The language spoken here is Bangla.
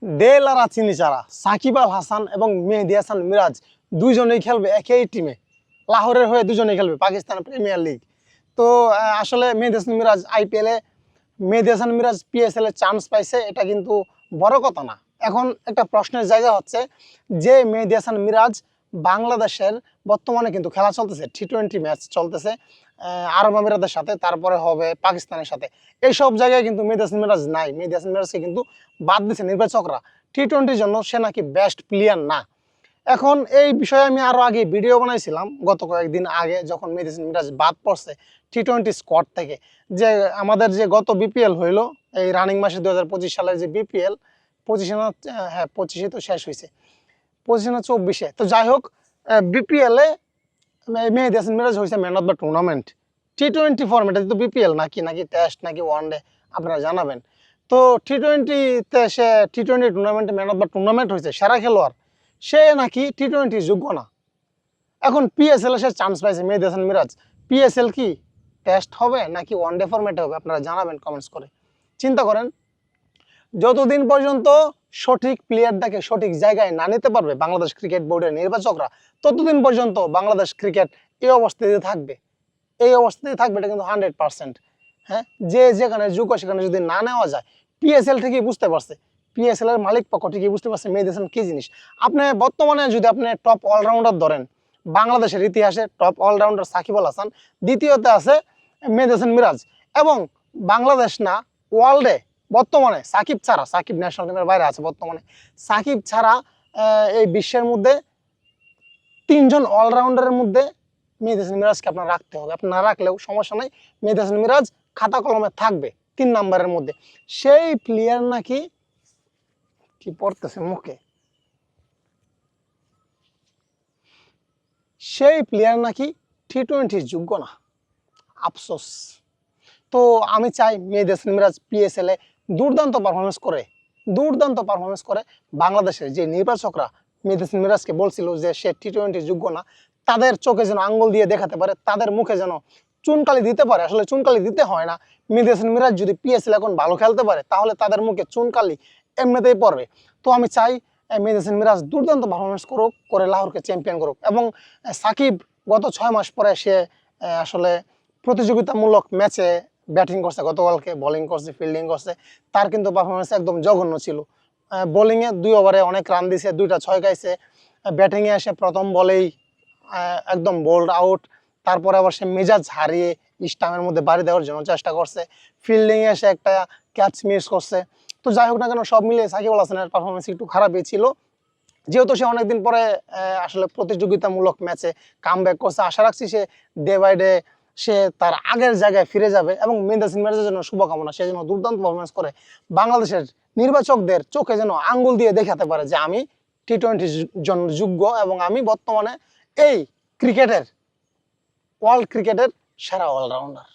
দেলারা চিনিচারা সাকিব আল হাসান এবং মেহেদী হাসান মিরাজ দুইজনেই খেলবে একই টিমে। লাহোরের হয়ে দুজনেই খেলবে পাকিস্তান প্রিমিয়ার লিগ। তো আসলে মেহেদী হাসান মিরাজ আইপিএলে, মেহেদী হাসান মিরাজ পিএসএল এ চান্স পাইছে, এটা কিন্তু বড় কথা না। এখন একটা প্রশ্নের জায়গা হচ্ছে যে মেহেদী হাসান মিরাজ বাংলাদেশের বর্তমানে কিন্তু খেলা চলতেছে, টি-20 ম্যাচ চলতেছে আরব আমিরাতের সাথে, তারপরে হবে পাকিস্তানের সাথে। এইসব জায়গায় কিন্তু মেহেদী হাসান মিরাজ নাই। মেহেদী হাসান মিরাজকে কিন্তু বাদ দিচ্ছে নির্বাচকরা। টি-20-র জন্য সে নাকি বেস্ট প্লেয়ার না। এখন এই বিষয়ে আমি আরও আগে ভিডিও বানাইছিলাম গত কয়েকদিন আগে, যখন মেহেদী হাসান মিরাজ বাদ পড়ছে টি-20 স্কোয়াড থেকে। যে আমাদের যে গত বিপিএল হইলো এই রানিং মাসে 2025 সালের যে বিপিএল, 25 না, হ্যাঁ 25-এ তো শেষ হয়েছে, 25 না 24-এ। তো যাই হোক, বিপিএলে মেহেদী হাসান মিরাজ হয়েছে ম্যান অফ দ্য টুর্নামেন্ট। টি-20 ফরম্যাটে তো বিপিএল নাকি টেস্ট নাকি ওয়ানডে আপনারা জানাবেন। তো টি-20-তে সে টি-20 টুর্নামেন্টে ম্যান অফ দ্য টুর্নামেন্ট হয়েছে, সেরা খেলোয়াড়। সে নাকি টি-20 যোগ্য না। এখন পিএসএল এ সে চান্স পাইছে মেহেদী হাসান মিরাজ। পিএসএল কি টেস্ট হবে নাকি ওয়ানডে ফরম্যাটে হবে আপনারা জানাবেন কমেন্টস করে। চিন্তা করেন, যতদিন পর্যন্ত সঠিক প্লেয়ারটাকে সঠিক জায়গায় না নিতে পারবে বাংলাদেশ ক্রিকেট বোর্ডের নির্বাচকরা, ততদিন পর্যন্ত বাংলাদেশ ক্রিকেট এই অবস্থাতে থাকবে। এই অবস্থাতে থাকবে, এটা কিন্তু 100%। হ্যাঁ, যে যেখানে যোগ্য সেখানে যদি না নেওয়া যায়, পিএসএল থেকেই বুঝতে পারছে, পিএসএল এর মালিক পক্ষ ঠিকই বুঝতে পারছে মেহেদী হাসান কি জিনিস। আপনি বর্তমানে যদি আপনি টপ অলরাউন্ডার ধরেন, বাংলাদেশের ইতিহাসে টপ অলরাউন্ডার সাকিব আল হাসান, দ্বিতীয়তে আছে মেহেদী হাসান মিরাজ, এবং বাংলাদেশ না ওয়ার্ল্ডে বর্তমানে সাকিব ছাড়া, সাকিব ন্যাশনাল টিমের বাইরে আছে বর্তমানে, সাকিব ছাড়া এই বিশ্বের মধ্যে 3 জন অলরাউন্ডারের মধ্যে মেহেদী হাসান মিরাজকে আপনার রাখতে হবে। আপনার না রাখলেও সমস্যা নাই, মেহেদী হাসান মিরাজ খাতা কলমে থাকবে 3 নম্বরের মধ্যে। সেই প্লেয়ার নাকি কি পড়তেছে মুখে, সেই প্লেয়ার নাকি টি-20 যোগ্য না। আফসোস। তো আমি চাই মেহেদী হাসান মিরাজ পিএসএল এ দুর্দান্ত পারফরমেন্স করে বাংলাদেশের যে নির্বাচকরা মেহেদী হাসান মিরাজকে বলছিল যে সে টি-20 যোগ্য না, তাদের চোখে যেন আঙ্গুল দিয়ে দেখাতে পারে, তাদের মুখে যেন চুনকালি দিতে পারে। আসলে চুনকালি দিতে হয় না, মেহেদী হাসান মিরাজ যদি পিএসএল এখন ভালো খেলতে পারে তাহলে তাদের মুখে চুনকালি এমনিতেই পড়বে। তো আমি চাই মেহেদী হাসান মিরাজ দুর্দান্ত পারফরমেন্স করুক, করে লাহোরকে চ্যাম্পিয়ন করুক। এবং সাকিব গত 6 মাস পরে সে আসলে প্রতিযোগিতামূলক ম্যাচে ব্যাটিং করছে, গতকালকে বোলিং করছে, ফিল্ডিং করছে, তার কিন্তু পারফরমেন্স একদম জঘন্য ছিল। বোলিংয়ে 2 ওভারে অনেক রান দিছে, 2টা 6 খাইছে। ব্যাটিংয়ে এসে প্রথম বলেই একদম বোল্ড আউট, তারপরে আবার সে মেজাজ হারিয়ে স্টাম্পের মধ্যে বাড়ি দেওয়ার জন্য চেষ্টা করছে, ফিল্ডিংয়ে এসে একটা ক্যাচ মিস করছে। তো যাই হোক না কেন, সব মিলিয়ে সাকিব আল হাসানের পারফরমেন্স একটু খারাপই ছিল। যেহেতু সে অনেকদিন পরে আসলে প্রতিযোগিতামূলক ম্যাচে কামব্যাক করছে, আশা রাখছি সে ডে বাই ডে সে তার আগের জায়গায় ফিরে যাবে। এবং মেহেদী হাসান মিরাজের জন্য শুভকামনা, সে যেন দুর্দান্ত পারফরমেন্স করে বাংলাদেশের নির্বাচকদের চোখে যেন আঙ্গুল দিয়ে দেখাতে পারে যে আমি টি-20 জন্য যোগ্য এবং আমি বর্তমানে এই ক্রিকেটের, ওয়ার্ল্ড ক্রিকেটের সেরা অলরাউন্ডার।